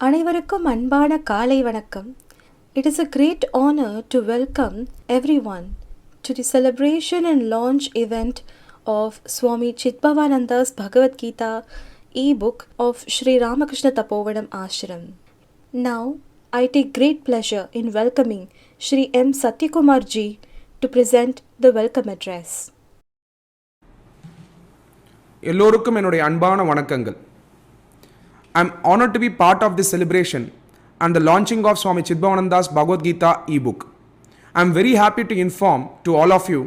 அனைவருக்கும் அன்பான காலை வணக்கம். It is a great honor to welcome everyone to the celebration and launch event of Swami Chidbhavananda's Bhagavad Gita e-book of Sri Ramakrishna Tapovanam Ashram. Now, I take great pleasure in welcoming Sri M. Satyakumar ji to present the welcome address. எல்லோருக்கும் என்னுடைய அன்பான வணக்கங்கள். I am honored to be part of this celebration and the launching of Swami Chidbhavananda's Bhagavad Gita e-book. I am very happy to inform to all of you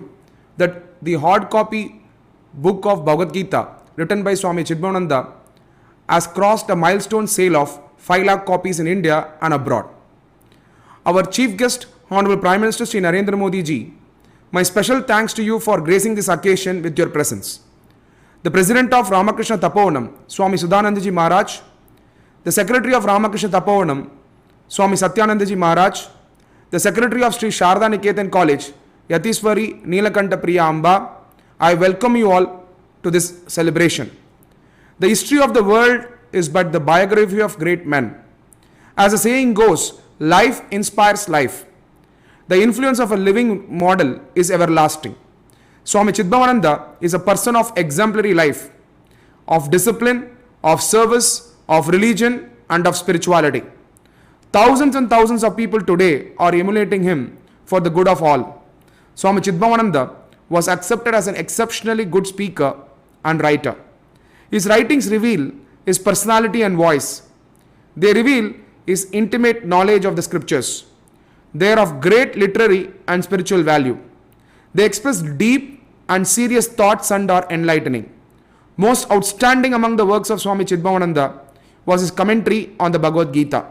that the hard copy book of Bhagavad Gita written by Swami Chidbhavananda has crossed a milestone sale of 5 lakh copies in India and abroad. Our chief guest, Honorable Prime Minister Sri Narendra Modi ji, my special thanks to you for gracing this occasion with your presence. The President of Ramakrishna Tapovanam, Swami Sudananda ji Maharaj, the Secretary of Ramakrishna Tapovanam, Swami Satyananda ji Maharaj, the Secretary of Sri Sharda Niketan College, Yatiswari Neelakanta Priya Amba, I welcome you all to this celebration. The history of the world is but the biography of great men. As the saying goes, life inspires life. The influence of a living model is everlasting. Swami Chidbhavananda is a person of exemplary life, of discipline, of service, of religion and of spirituality. Thousands and thousands of people today are emulating him for the good of all. Swami Chidbhavananda was accepted as an exceptionally good speaker and writer. His writings reveal his personality and voice. They reveal his intimate knowledge of the scriptures. They are of great literary and spiritual value. They express deep and serious thoughts and are enlightening. Most outstanding among the works of Swami Chidbhavananda was his commentary on the Bhagavad Gita.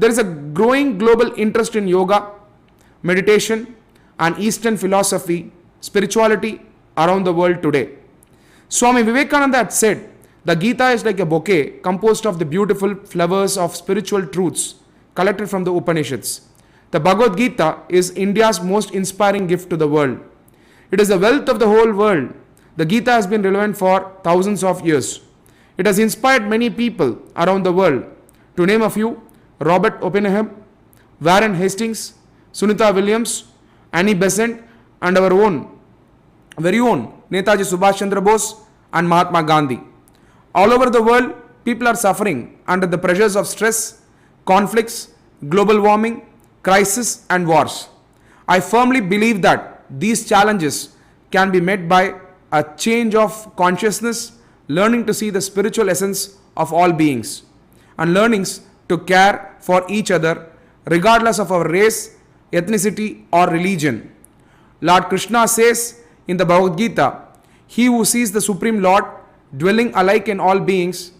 There is a growing global interest in yoga, meditation, and Eastern philosophy, spirituality around the world today. Swami Vivekananda had said, the Gita is like a bouquet composed of the beautiful flowers of spiritual truths collected from the Upanishads. The Bhagavad Gita is India's most inspiring gift to the world. It is the wealth of the whole world. The Gita has been relevant for thousands of years. It has inspired many people around the world. To name a few, Robert Oppenheimer, Warren Hastings, Sunita Williams, Annie Besant, and our very own Netaji Subhash Chandra Bose and Mahatma Gandhi. All over the world, people are suffering under the pressures of stress, conflicts, global warming, crisis and wars. I firmly believe that these challenges can be met by a change of consciousness, learning to see the spiritual essence of all beings, and learnings to care for each other regardless of our race, ethnicity or religion. Lord Krishna says in the Bhagavad Gita, he who sees the Supreme Lord dwelling alike in all beings,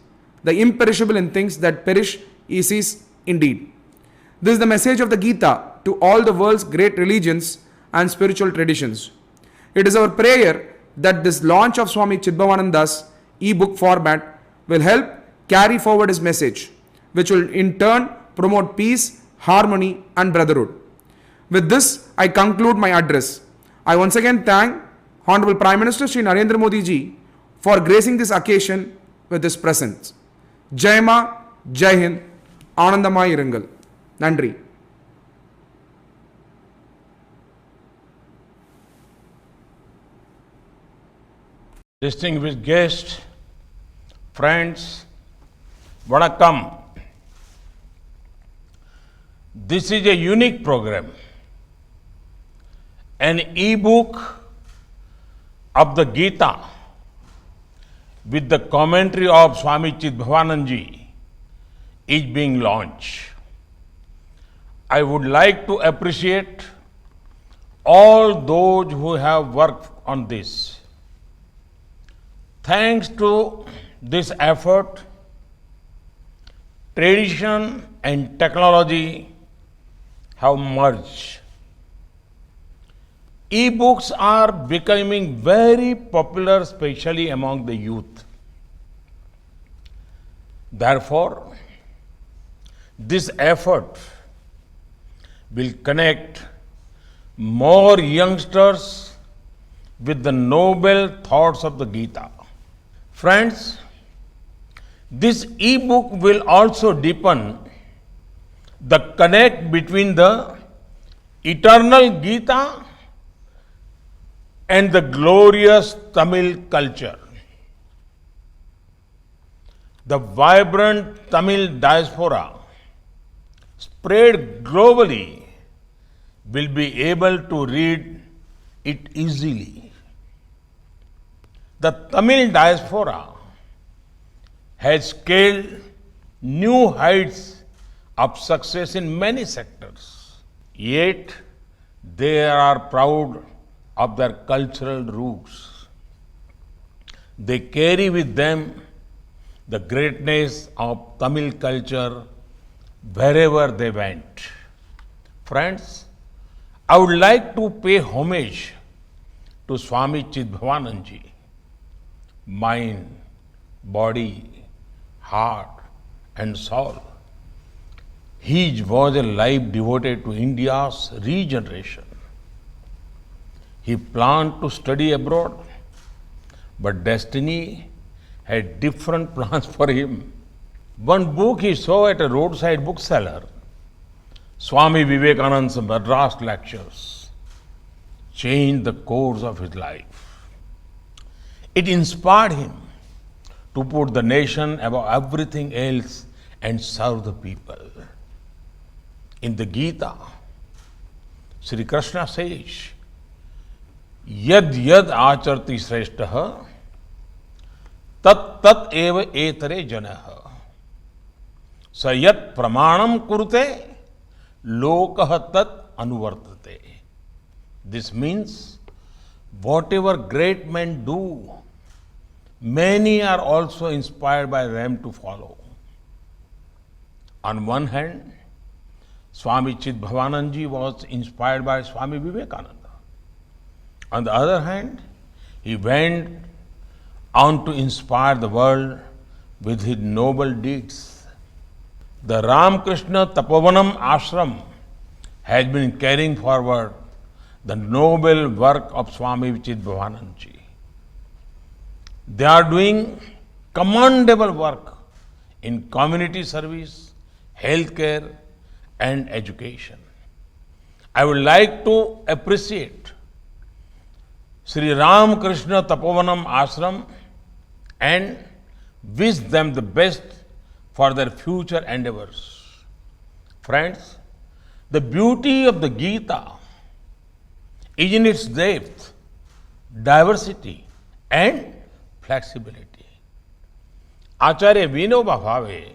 the imperishable in things that perish, he sees indeed. This is the message of the Gita to all the world's great religions and spiritual traditions. It is our prayer that this launch of Swami Chidbhavananda's e-book format will help carry forward his message, which will in turn promote peace, harmony and brotherhood. With this, I conclude my address. I once again thank Honorable Prime Minister Sri Narendra Modi ji for gracing this occasion with his presence. Jai Ma, Jai Hind, Anandamai Irungal. Nandri. Distinguished guests, friends, Vanakkam. This is a unique program, an e-book of the Gita with the commentary of Swami Chidbhavananda is being launched. I would like to appreciate all those who have worked on this. Thanks to this effort, tradition and technology have merged. E-books are becoming very popular, especially among the youth. Therefore, this effort will connect more youngsters with the noble thoughts of the Gita. Friends, This e-book will also deepen the connect between the eternal Gita and the glorious Tamil culture. The vibrant Tamil diaspora spread globally will be able to read it easily. The Tamil diaspora has scaled new heights of success in many sectors. Yet, they are proud of their cultural roots. They carry with them the greatness of Tamil culture wherever they went. Friends, I would like to pay homage to Swami Chidbhavanand, mind, body, heart, and soul. He was a life devoted to India's regeneration. He planned to study abroad, but destiny had different plans for him. One book he saw at a roadside bookseller, Swami Vivekananda's Madras lectures, changed the course of his life. It inspired him to put the nation above everything else and serve the people. In the Gita, Sri Krishna says, Yad yad acharti shrestha tat tat eva etare janah sayat pramanam kurute lokah tat anuvartate. This means whatever great men do, many are also inspired by them to follow. On one hand, Swami Chidbhavanand was inspired by Swami Vivekananda. On the other hand, he went on to inspire the world with his noble deeds. The Ramakrishna Tapovanam Ashram has been carrying forward the noble work of Swami Chidbhavanand. They are doing commendable work in community service, healthcare, and education. I would like to appreciate Sri Ramakrishna Tapovanam Ashram and wish them the best for their future endeavors. Friends, the beauty of the Gita is in its depth, diversity, and flexibility. Acharya Vinoba Bhave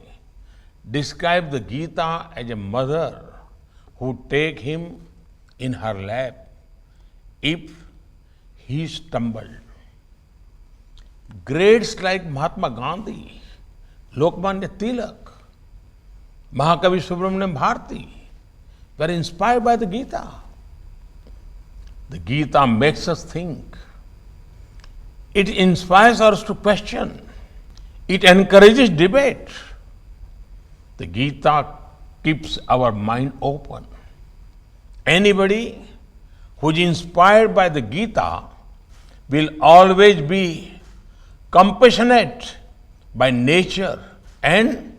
described the Gita as a mother who take him in her lap if he stumbled. Greats like Mahatma Gandhi, Lokmanya Tilak, Mahakavi Subramaniam Bharati were inspired by the Gita. The Gita makes us think. It inspires us to question. It encourages debate. The Gita keeps our mind open. Anybody who is inspired by the Gita will always be compassionate by nature and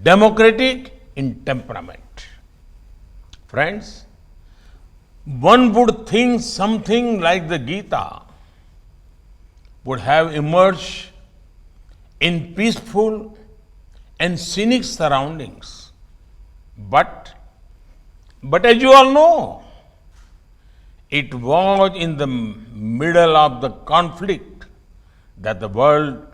democratic in temperament. Friends, one would think something like the Gita would have emerged in peaceful and scenic surroundings. But as you all know, it was in the middle of the conflict that the world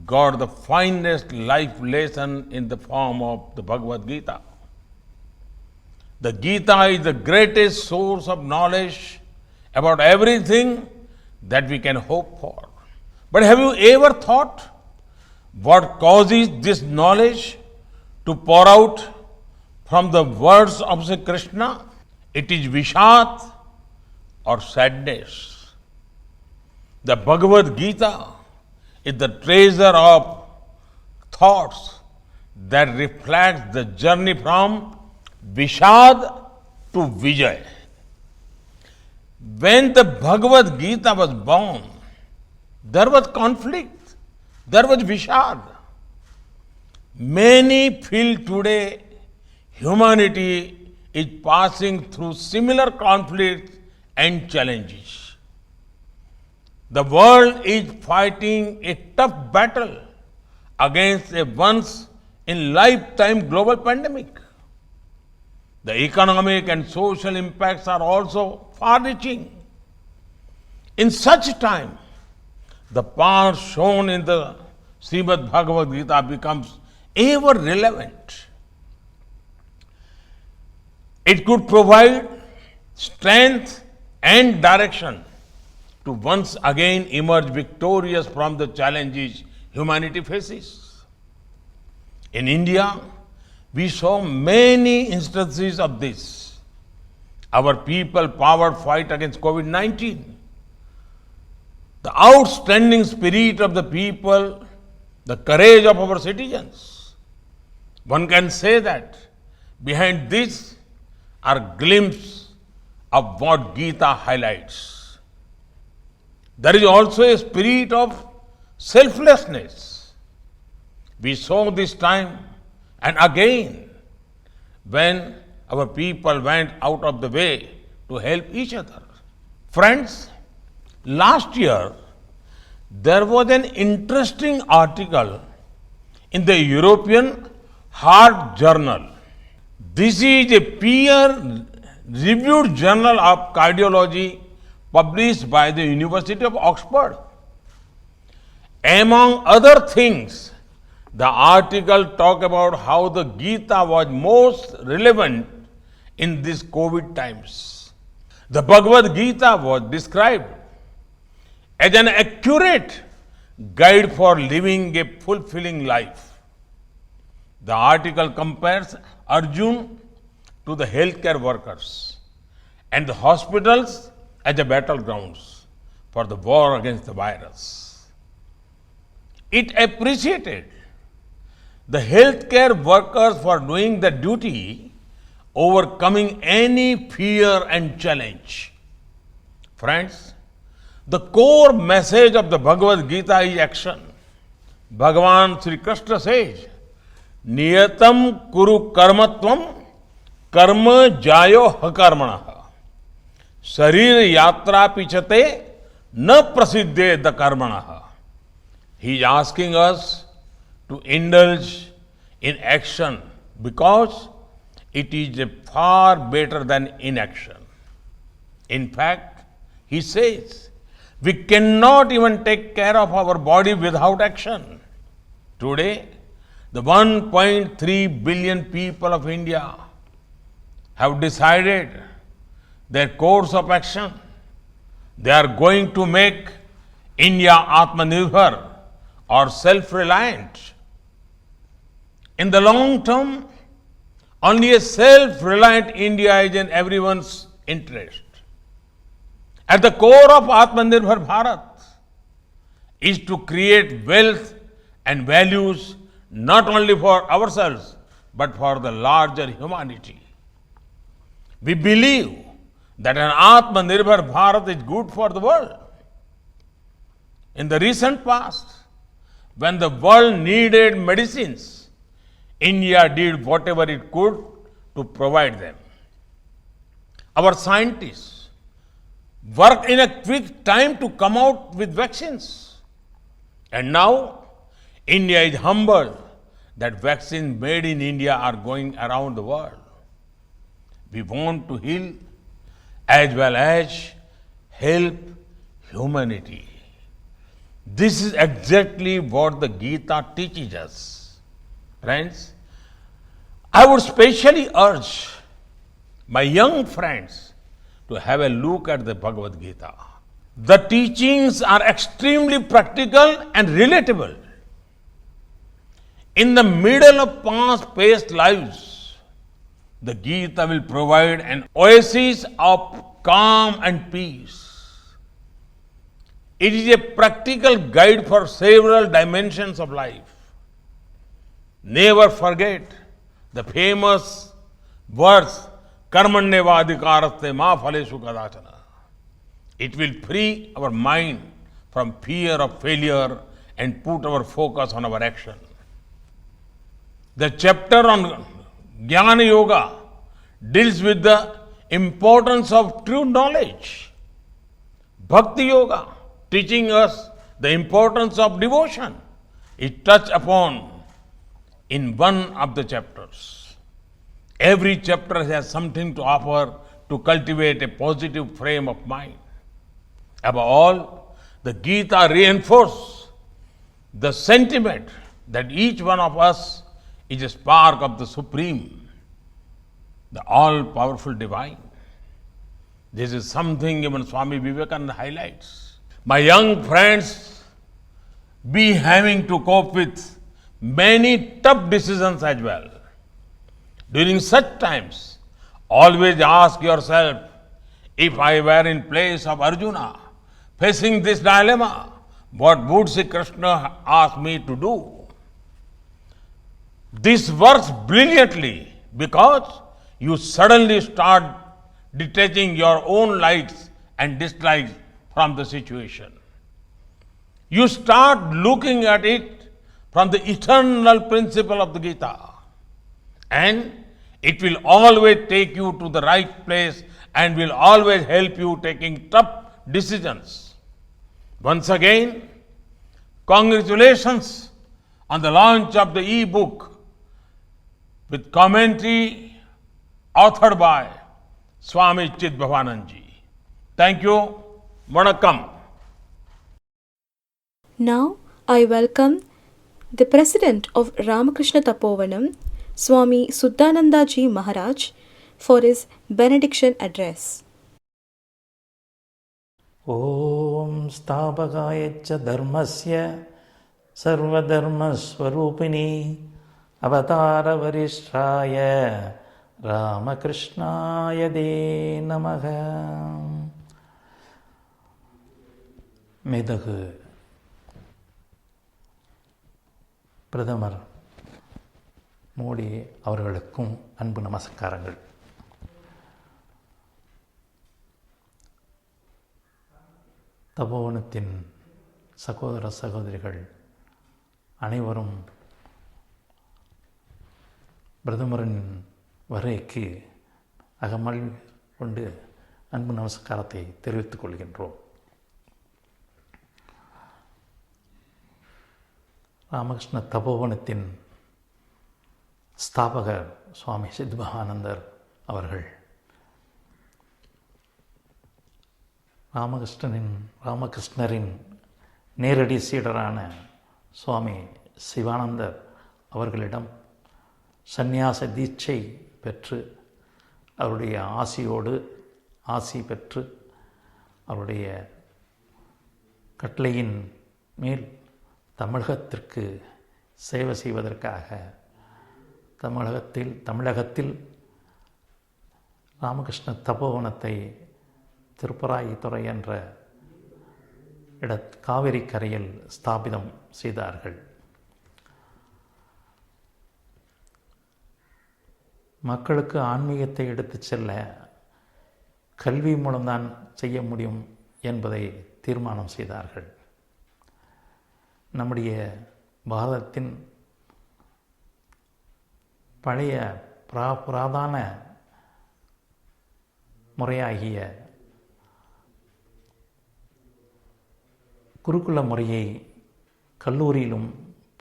got the finest life lesson in the form of the Bhagavad Gita. The Gita is the greatest source of knowledge about everything that we can hope for. But have you ever thought what causes this knowledge to pour out from the words of Sri Krishna? It is Vishad or sadness. The Bhagavad Gita is the treasure of thoughts that reflects the journey from Vishad to Vijay. When the Bhagavad Gita was born, there was conflict, there was Vishad. Many feel today humanity is passing through similar conflicts and challenges. The world is fighting a tough battle against a once in lifetime global pandemic. The economic and social impacts are also far reaching. In such time, the path shown in the Srimad Bhagavad Gita becomes ever relevant. It could provide strength and direction to once again emerge victorious from the challenges humanity faces. In India, we saw many instances of this. Our people-powered fight against COVID-19, the outstanding spirit of the people, the courage of our citizens. One can say that behind this are glimpses of what Gita highlights. There is also a spirit of selflessness. We saw this time and again when our people went out of the way to help each other. Friends, last year there was an interesting article in the European Heart Journal. This is a peer-reviewed journal of cardiology published by the University of Oxford. Among other things, the article talked about how the Gita was most relevant in these COVID times. The Bhagavad Gita was described as an accurate guide for living a fulfilling life. The article compares Arjun to the healthcare workers and the hospitals as the battlegrounds for the war against the virus. It appreciated the healthcare workers for doing the duty, overcoming any fear and challenge. Friends, the core message of the Bhagavad Gita is action. Bhagavan Sri Krishna says, Niyatam kuru karmatvam karma jayo hakarmana. Sharir yatra pichate na prasiddhe the karmana. He is asking us to indulge in action because it is far better than inaction. In fact, he says, we cannot even take care of our body without action. Today, the 1.3 billion people of India have decided their course of action. They are going to make India Atmanirbhar or self-reliant. In the long term, only a self-reliant India is in everyone's interest. At the core of Atmanirbhar Bharat is to create wealth and values not only for ourselves but for the larger humanity. We believe that an Atmanirbhar Bharat is good for the world. In the recent past, when the world needed medicines, India did whatever it could to provide them. Our scientists worked in a quick time to come out with vaccines. And now, India is humbled that vaccines made in India are going around the world. We want to heal as well as help humanity. This is exactly what the Gita teaches us. Friends, I would specially urge my young friends to have a look at the Bhagavad Gita. The teachings are extremely practical and relatable. In the middle of fast-paced lives, the Gita will provide an oasis of calm and peace. It is a practical guide for several dimensions of life. Never forget the famous verse, Karmanyevadhikaraste ma phaleshu kadachana. It will free our mind from fear of failure and put our focus on our action. The chapter on Jnana Yoga deals with the importance of true knowledge. Bhakti Yoga teaching us the importance of devotion is touched upon in one of the chapters. Every chapter has something to offer to cultivate a positive frame of mind. Above all, the Gita reinforces the sentiment that each one of us is a spark of the Supreme, the all-powerful Divine. This is something even Swami Vivekananda highlights. My young friends, be having to cope with many tough decisions as well. During such times, always ask yourself, if I were in place of Arjuna, facing this dilemma, what would Sri Krishna ask me to do? This works brilliantly because you suddenly start detaching your own likes and dislikes from the situation. You start looking at it from the eternal principle of the Gita, and it will always take you to the right place and will always help you taking tough decisions. Once again, congratulations on the launch of the e-book with commentary authored by Swami Chidbhavanand ji. Thank you. Vanakkam. Now I welcome the President of Ramakrishna Tapovanam, Swami Suddhananda Ji Maharaj, for his benediction address. ॐ स्थापकाय च धर्मस्य सर्वधर्मस्वरूपिणी अवतारवरिष्ठाय रामकृष्णाय दे नमः. மேதகு பிரதமர் மோடி அவர்களுக்கும் அன்பு நமஸ்காரங்கள். தபோவனத்தின் சகோதர சகோதரிகள் அனைவரும் பிரதமரின் வருகைக்கு அகமல் கொண்டு அன்பு நமஸ்காரத்தை தெரிவித்துக் கொள்கின்றோம். ராமகிருஷ்ண தபோவனத்தின் ஸ்தாபகர் சுவாமி சித்பவானந்தர் அவர்கள் ராமகிருஷ்ணரின் நேரடி சீடரான சுவாமி சிவானந்தர் அவர்களிடம் சந்நியாச தீட்சை பெற்று அவருடைய ஆசி பெற்று அவருடைய கட்டளையின் மேல் தமிழகத்திற்கு சேவை செய்வதற்காக தமிழகத்தில் ராமகிருஷ்ண தபோவனத்தை திருப்பராயித்துறை என்ற காவிரி கரையில் ஸ்தாபிதம் செய்தார்கள். மக்களுக்கு ஆன்மீகத்தை எடுத்துச் செல்ல கல்வி மூலம்தான் செய்ய முடியும் என்பதை தீர்மானம் செய்தார்கள். நம்முடைய பாரதத்தின் பழைய புராதான முறையாகிய குருகுல முறையை கல்லூரியிலும்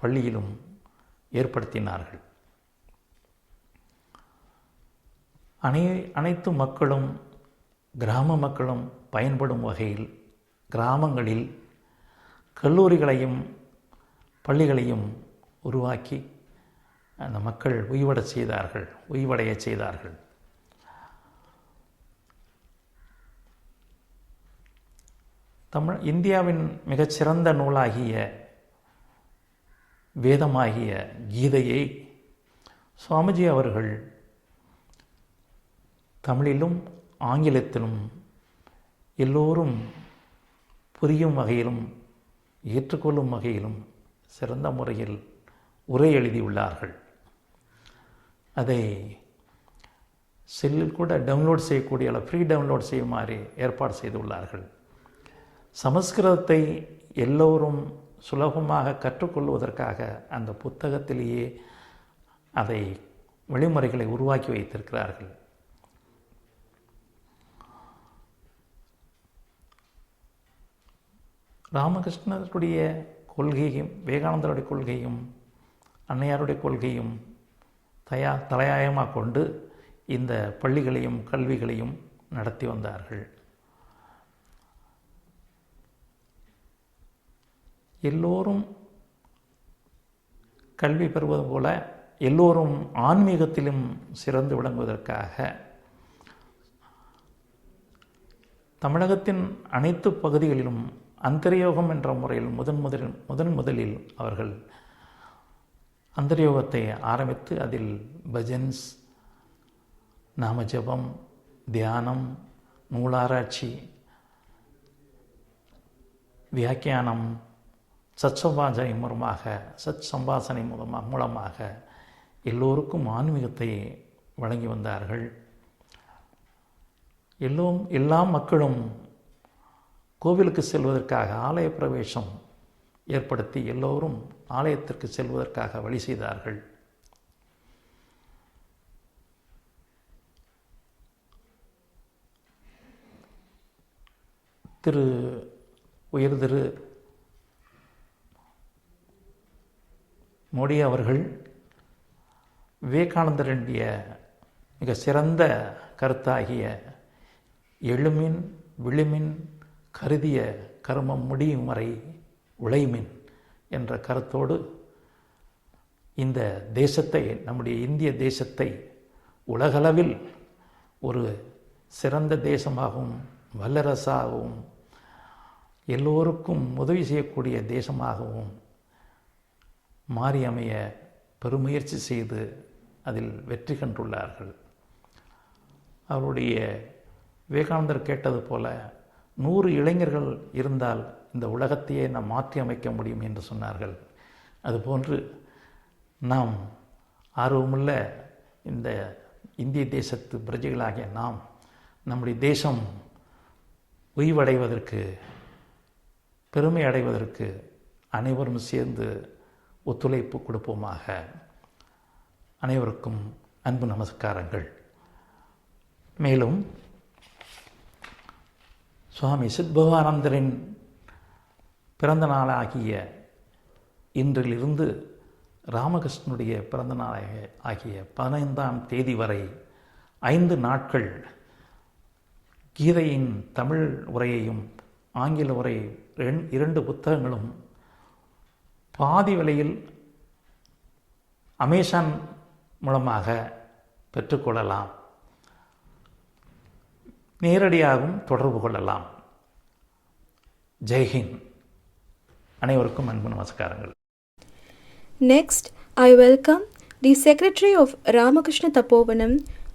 பள்ளியிலும் ஏற்படுத்தினார்கள். அனைத்து மக்களும் கிராம மக்களும் பயன்படும் வகையில் கிராமங்களில் கல்லூரிகளையும் பள்ளிகளையும் உருவாக்கி அந்த மக்கள் உய்வடைய செய்தார்கள். இந்தியாவின் மிகச்சிறந்த நூலாகிய வேதமாகிய கீதையை சுவாமிஜி அவர்கள் தமிழிலும் ஆங்கிலத்திலும் எல்லோரும் புரியும் வகையிலும் ஏற்றுக்கொள்ளும் வகையிலும் சிறந்த முறையில் உரை எழுதியுள்ளார்கள். அதை செல்லில் கூட டவுன்லோட் செய்யக்கூடிய ஃப்ரீ டவுன்லோட் செய்யுமாறு ஏற்பாடு செய்துள்ளார்கள். சமஸ்கிருதத்தை எல்லோரும் சுலபமாக கற்றுக்கொள்வதற்காக அந்த புத்தகத்திலேயே அதை வழிமுறைகளை உருவாக்கி வைத்திருக்கிறார்கள். ராமகிருஷ்ணருடைய கொள்கையும் விவேகானந்தருடைய கொள்கையும் அன்னையாருடைய கொள்கையும் தலையாயமாக கொண்டு இந்த பள்ளிகளையும் கல்விகளையும் நடத்தி வந்தார்கள். எல்லோரும் கல்வி பெறுவது போல எல்லோரும் ஆன்மீகத்திலும் சிறந்து விளங்குவதற்காக தமிழகத்தின் அனைத்து பகுதிகளிலும் அந்தர்யோகம் என்ற முறையில் முதலில் அவர்கள் அந்தர்யோகத்தை ஆரம்பித்து அதில் பஜன்ஸ், நாமஜபம், தியானம், நூலாராய்ச்சி, வியாக்கியானம், சத் சம்பாசனை மூலமாக எல்லோருக்கும் ஆன்மீகத்தை வழங்கி வந்தார்கள். எல்லா மக்களும் கோவிலுக்கு செல்வதற்காக ஆலய பிரவேசம் ஏற்படுத்தி எல்லோரும் ஆலயத்திற்கு செல்வதற்காக வழி செய்தார்கள். உயர் திரு மோடி அவர்கள் விவேகானந்தருடைய மிக சிறந்த கருத்தாகிய எழுமின் விழுமின் கருதிய கர்மம் முடியும் வரை உழைமின் என்ற கருத்தோடு இந்த தேசத்தை, நம்முடைய இந்திய தேசத்தை உலகளவில் ஒரு சிறந்த தேசமாகவும் வல்லரசாகவும் எல்லோருக்கும் உதவி செய்யக்கூடிய தேசமாகவும் மாறி அமைய பெருமுயற்சி செய்து அதில் வெற்றி கண்டுள்ளார்கள். அவருடைய விவேகானந்தர் கேட்டது போல 100 இளைஞர்கள் இருந்தால் இந்த உலகத்தையே நாம் மாற்றி அமைக்க முடியும் என்று சொன்னார்கள். அதுபோன்று நாம் ஆர்வமுள்ள இந்த இந்திய தேசத்து பிரஜைகளாகிய நாம் நம்முடைய தேசம் உய்வடைவதற்கு, பெருமை அடைவதற்கு அனைவரும் சேர்ந்து ஒத்துழைப்பு கொடுப்போமாக. அனைவருக்கும் அன்பு நமஸ்காரங்கள். மேலும் சுவாமி சித்பவானந்தரின் பிறந்த நாளாகிய இன்றிலிருந்து ராமகிருஷ்ணனுடைய பிறந்த நாளாகிய 15ஆம் தேதி வரை 5 நாட்கள் கீதையின் தமிழ் உரையையும் ஆங்கில உரை 2 புத்தகங்களும் பாதி விலையில் அமேசான் மூலமாக பெற்றுக்கொள்ளலாம். நேரடியாகவும் தொடர்பு கொள்ளலாம். ஜெய்ஹிந்த். அனைவருக்கும் அன்பு நமஸ்காரங்கள். Next, I welcome the Secretary of Ramakrishna Tapovanam,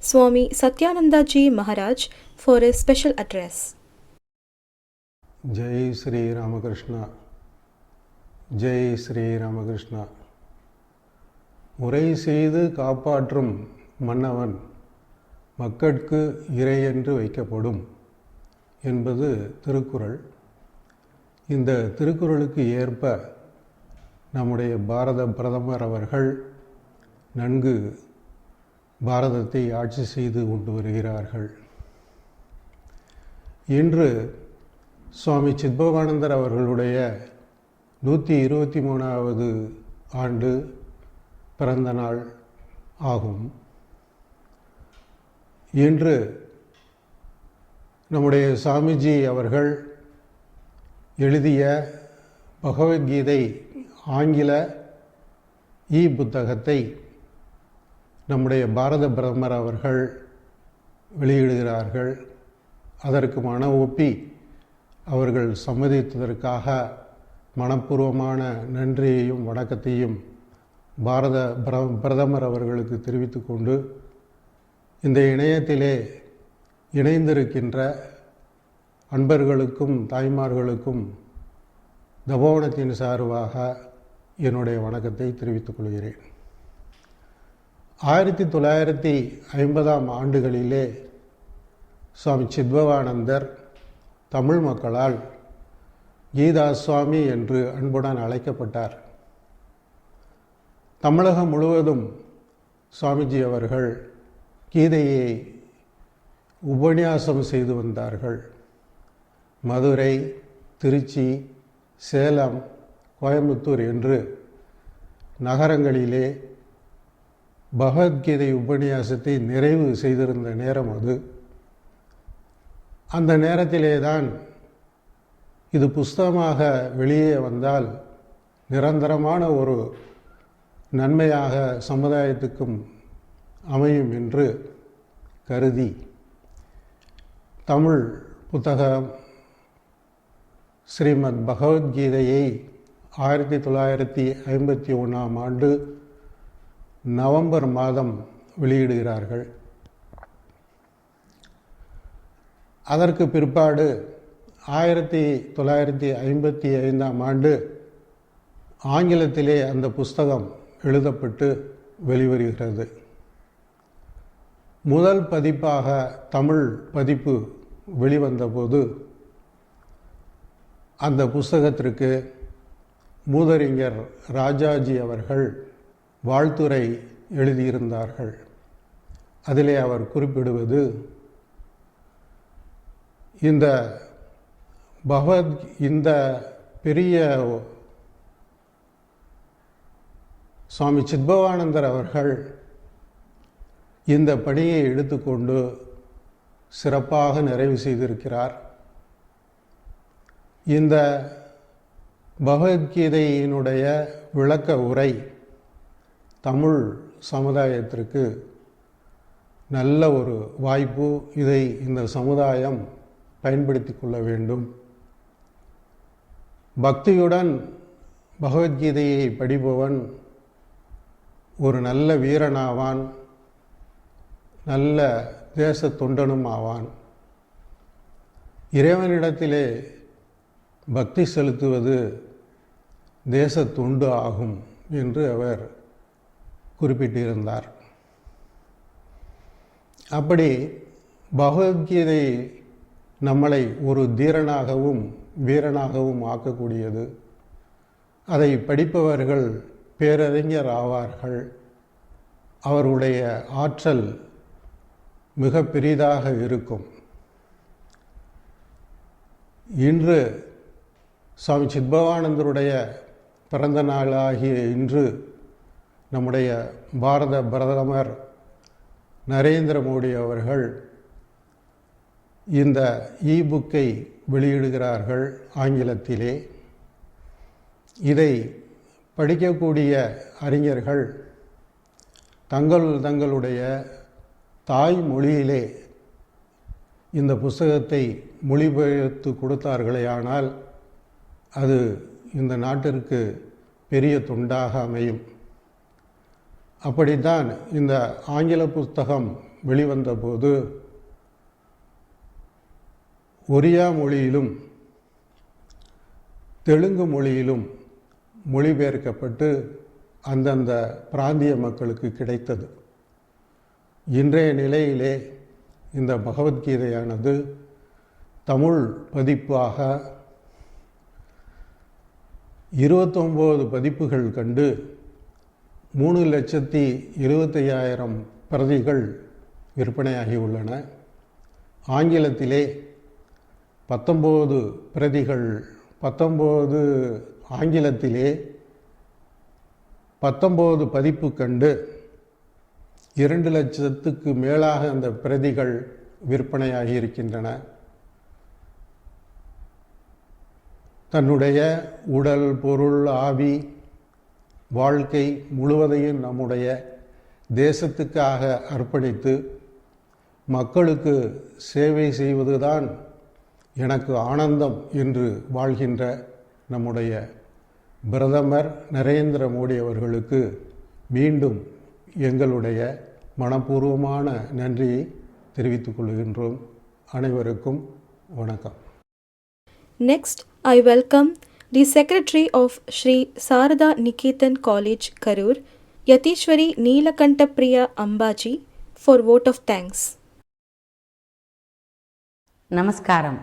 Swami Satyananda Ji Maharaj, for a special address. Jai Sri Ramakrishna. Jai Sri Ramakrishna. முறை செய்து காப்பாற்றும் மன்னவன் மக்கட்கு இறை என்று வைக்கப்படும் என்பது திருக்குறள். இந்த திருக்குறளுக்கு ஏற்ப நம்முடைய பாரத பிரதமர் அவர்கள் நன்கு பாரதத்தை ஆட்சி செய்து கொண்டு வருகிறார்கள். இன்று சுவாமி சித்பவானந்தர் அவர்களுடைய 123வது ஆண்டு பிறந்த நாள் ஆகும். இன்று நம்முடைய சாமிஜி அவர்கள் எழுதிய பகவத்கீதை ஆங்கில புத்தகத்தை நம்முடைய பாரத பிரதமர் அவர்கள் வெளியிடுகிறார்கள். அதற்கு மன ஒப்பி அவர்கள் சம்மதித்ததற்காக மனப்பூர்வமான நன்றியையும் வணக்கத்தையும் பாரத பிரதமர் அவர்களுக்கு தெரிவித்து கொண்டு, இந்த இணையத்திலே இணைந்திருக்கின்ற அன்பர்களுக்கும் தாய்மார்களுக்கும் தபோவனத்தின் சார்பாக என்னுடைய வணக்கத்தை தெரிவித்துக் கொள்கிறேன். 1950ஆம் ஆண்டுகளிலே சுவாமி சித்பவானந்தர் தமிழ் மக்களால் கீதா சுவாமி என்று அன்புடன் அழைக்கப்பட்டார். தமிழகம் முழுவதும் சுவாமிஜி அவர்கள் கீதையை உபன்யாசம் செய்து வந்தார்கள். மதுரை, திருச்சி, சேலம், கோயம்புத்தூர் என்று நகரங்களிலே பகவத்கீதை உபன்யாசத்தை நிறைவு செய்திருந்த நேரம் அது. அந்த நேரத்திலே தான் இது புஸ்தகமாக வெளியே வந்தால் நிரந்தரமான ஒரு நன்மையாக சமுதாயத்துக்கும் அமையும் என்று கருதி தமிழ் புத்தகம் ஸ்ரீமத் பகவத்கீதையை 1951ஆம் ஆண்டு நவம்பர் மாதம் வெளியிடுகிறார்கள். அதற்கு பிற்பாடு 1955ஆம் ஆண்டு ஆங்கிலத்திலே அந்த புஸ்தகம் எழுதப்பட்டு வெளிவருகிறது. முதல் பதிப்பாக தமிழ் பதிப்பு வெளிவந்தபோது அந்த புஸ்தகத்திற்கு மூதறிஞர் ராஜாஜி அவர்கள் வாழ்த்துரை எழுதியிருந்தார்கள். அதிலே அவர் குறிப்பிடுவது, இந்த பெரிய சுவாமி சித்பவானந்தர் அவர்கள் இந்த பணியை எடுத்துக்கொண்டு சிறப்பாக நிறைவு செய்திருக்கிறார். இந்த பகவத்கீதையினுடைய விளக்க உரை தமிழ் சமுதாயத்திற்கு நல்ல ஒரு வாய்ப்பு. இதை இந்த சமுதாயம் பயன்படுத்தி கொள்ள வேண்டும். பக்தியுடன் பகவத்கீதையை படிப்பவன் ஒரு நல்ல வீரனாவான், நல்ல தேச தொண்டனும் ஆவான். இறைவனிடத்திலே பக்தி செலுத்துவது தேச தொண்டு ஆகும் என்று அவர் குறிப்பிட்டிருந்தார். அப்படி பகவத்கீதை நம்மளை ஒரு தீரனாகவும் வீரனாகவும் ஆக்கக்கூடியது. அதை படிப்பவர்கள் பேரறிஞர் ஆவார்கள். அவருடைய ஆற்றல் மிக பெரிதாக இருக்கும். இன்று சுவாமி சித்பவானந்தருடைய பிறந்த நாளாகிய இன்று நம்முடைய பாரத பிரதமர் நரேந்திர மோடி அவர்கள் இந்த இ-புக்கை வெளியிடுகிறார்கள் ஆங்கிலத்திலே. இதை படிக்கக்கூடிய அறிஞர்கள் தங்களுடைய தாய்மொழியிலே இந்த புஸ்தகத்தை மொழிபெயர்த்து கொடுத்தார்களேயானால் அது இந்த நாட்டிற்கு பெரிய தொண்டாக அமையும். அப்படித்தான் இந்த ஆங்கில புஸ்தகம் வெளிவந்தபோது ஒரியா மொழியிலும் தெலுங்கு மொழியிலும் மொழிபெயர்க்கப்பட்டு அந்தந்த பிராந்திய மக்களுக்கு கிடைத்தது. இன்றைய நிலையிலே இந்த பகவத்கீதையானது தமிழ் பதிப்பாக 29 பதிப்புகள் கண்டு 3,75,000 பிரதிகள் விற்பனையாகி உள்ளன. ஆங்கிலத்திலே 19 பிரதிகள் 19 ஆங்கிலத்திலே 19 பதிப்பு கண்டு 2 லட்சத்துக்கு மேலாக அந்த பிரதிகள் விற்பனையாகி இருக்கின்றன. தன்னுடைய உடல், பொருள், ஆவி, வாழ்க்கை முழுவதையும் நம்முடைய தேசத்துக்காக அர்ப்பணித்து மக்களுக்கு சேவை செய்வதுதான் எனக்கு ஆனந்தம் என்று வாழ்கின்ற நம்முடைய பிரதமர் நரேந்திர மோடி அவர்களுக்கு மீண்டும் எங்களுடைய மனப்பூர்வமான நன்றியை தெரிவித்துக் கொள்கின்றோம். அனைவருக்கும் வணக்கம். Next, I welcome the Secretary of Sri Sarada Niketan College, Karur, Yatishwari Neelakanta Priya Ambaji, for vote of thanks. Namaskaram.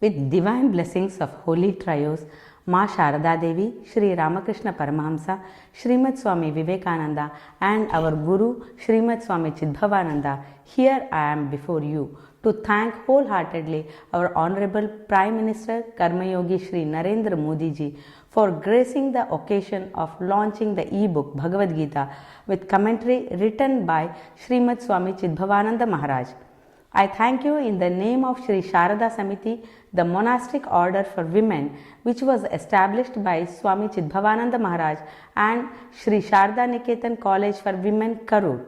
With divine blessings of Holy Trios, Ma Sharada Devi, Sri Ramakrishna Paramahamsa, Srimad Swami Vivekananda and our Guru Srimad Swami Chidbhavananda, here I am before you to thank wholeheartedly our Honorable Prime Minister Karmayogi Sri Narendra Modi ji for gracing the occasion of launching the e-book Bhagavad Gita with commentary written by Srimad Swami Chidbhavananda Maharaj. I thank you in the name of Sri Sharada Samiti, the monastic order for women which was established by Swami Chidbhavananda Maharaj and Sri Sharda Niketan College for Women, Karur.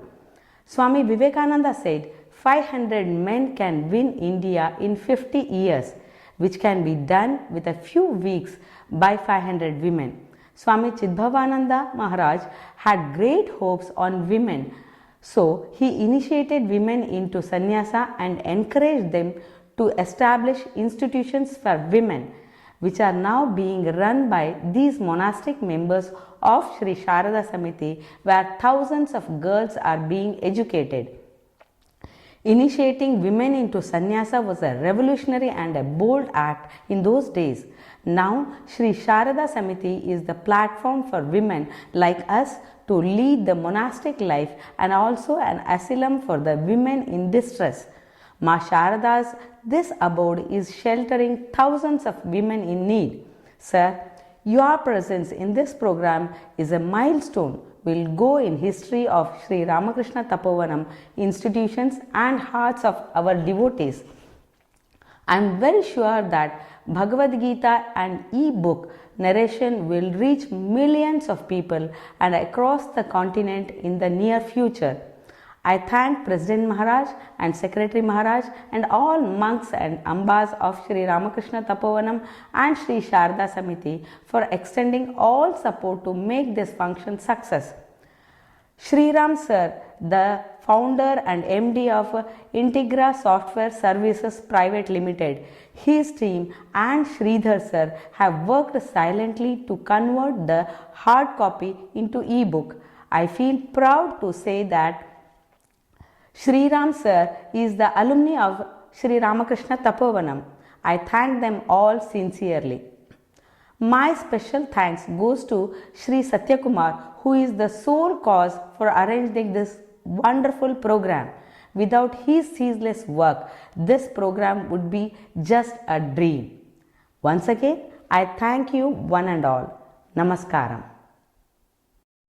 Swami Vivekananda said, 500 men can win India in 50 years, which can be done with a few weeks by 500 women. Swami Chidbhavananda Maharaj had great hopes on women. So, he initiated women into sannyasa and encouraged them to establish institutions for women, which are now being run by these monastic members of Sri Sharada Samiti, where thousands of girls are being educated. Initiating women into sannyasa was a revolutionary and a bold act in those days. Now, Sri Sharada Samiti is the platform for women like us to lead the monastic life and also an asylum for the women in distress. Ma Sharada's this abode is sheltering thousands of women in need. Sir, your presence in this program is a milestone, will go in history of Sri Ramakrishna Tapovanam institutions and hearts of our devotees. I am very sure that Bhagavad Gita and e-book narration will reach millions of people and across the continent in the near future. I thank President Maharaj and Secretary Maharaj and all monks and ambas of Sri Ramakrishna Tapovanam and Sri Sharda Samiti for extending all support to make this function success. Sriram Sir, the founder and MD of Integra Software Services Private Limited, his team and Sridhar Sir have worked silently to convert the hard copy into e-book. I feel proud to say that Sriram Sir is the alumni of Sri Ramakrishna Tapovanam. I thank them all sincerely. My special thanks goes to Sri Satyakumar, who is the sole cause for arranging this wonderful program. Without his ceaseless work, this program would be just a dream. Once again, I thank you one and all. Namaskaram.